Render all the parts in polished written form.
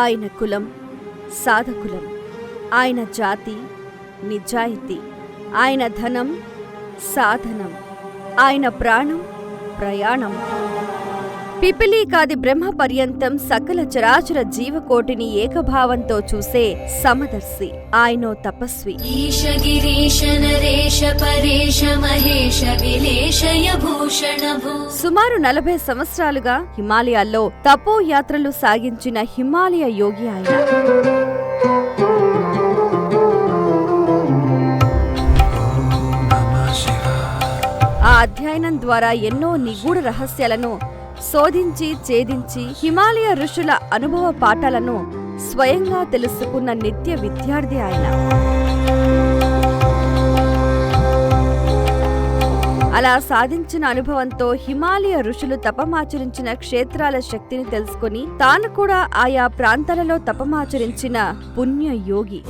ఆయన కులం సాధకులం, ఆయన జాతి నిజాయితీ, ఆయన ధనం సాధనం, ఆయన ప్రాణం ప్రయాణం. పిపిలీకాది బ్రహ్మ పర్యంతం సకల చరాచర జీవకోటిని ఏకభావంతో చూసే సమదర్శి, ఆయనో తపస్వి. ఈశ గిరీశ నరేశ పరేశ మహేశ విలేశయ భూషణ భూ. సుమారు 40 సంవత్సరాలుగా హిమాలయాల్లో తపోయాత్రలు సాగించిన హిమాలయ యోగి ఆయన. ఆ అధ్యయనం ద్వారా ఎన్నో నిగూఢ రహస్యాలను శోధించి ఛేదించి హిమాలయ ఋషుల అనుభవ పాఠాలను స్వయంగా తెలుసుకున్న నిత్య విద్యార్థి ఆయన. అలా సాధించిన అనుభవంతో హిమాలయ ఋషులు తపమాచరించిన క్షేత్రాల శక్తిని తెలుసుకుని తాను కూడా ఆయా ప్రాంతాలలో తపమాచరించిన పుణ్య యోగి.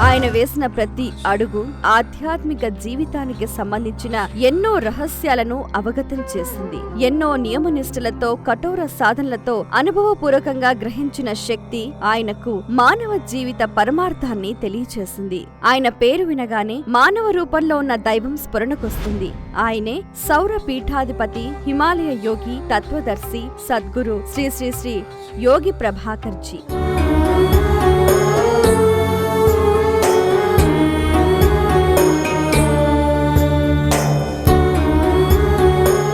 ఆయన వేసిన ప్రతి అడుగు ఆధ్యాత్మిక జీవితానికి సంబంధించిన ఎన్నో రహస్యాలను అవగతం చేసింది. ఎన్నో నియమనిష్టలతో కఠోర సాధనలతో అనుభవపూర్వకంగా గ్రహించిన శక్తి ఆయనకు మానవ జీవిత పరమార్థాన్ని తెలియచేసింది. ఆయన పేరు వినగానే మానవ రూపంలో ఉన్న దైవం స్ఫురణకొస్తుంది. ఆయనే సౌర పీఠాధిపతి, హిమాలయ యోగి, తత్వదర్శి, సద్గురు శ్రీ శ్రీ శ్రీ యోగి ప్రభాకర్జీ.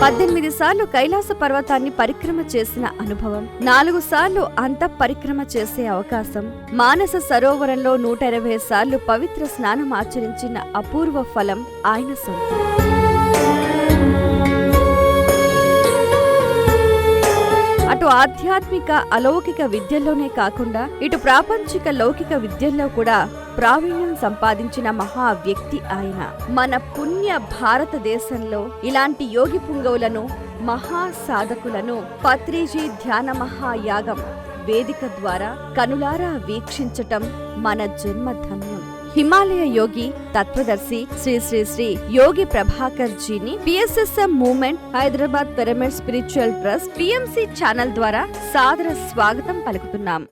18 సార్లు కైలాస పర్వతాన్ని పరిక్రమ చేసిన అనుభవం, 4 సార్లు అంత పరిక్రమ చేసే అవకాశం, మానస సరోవరంలో 120 సార్లు పవిత్ర స్నానం ఆచరించిన అపూర్వ ఫలం ఆయన సొంతం. అటు ఆధ్యాత్మిక అలౌకిక విద్యల్లోనే కాకుండా ఇటు ప్రాపంచిక లౌకిక విద్యల్లో కూడా ప్రావీణ్యం సంపాదించిన మహా వ్యక్తి ఆయన. మన పుణ్య భారతదేశంలో ఇలాంటి యోగి పుంగవులను, మహా సాధకులను పత్రిజీ ధ్యాన మహాయాగం వేదిక ద్వారా కనులారా వీక్షించటం మన జన్మధన్యం. హిమాలయ యోగి, తత్వదర్శి శ్రీ శ్రీ శ్రీ యోగి ప్రభాకర్ జీని PSSM movement, Hyderabad pyramid spiritual trust, PMC channel ద్వారా సాదర స్వాగతం పలుకుతున్నాం.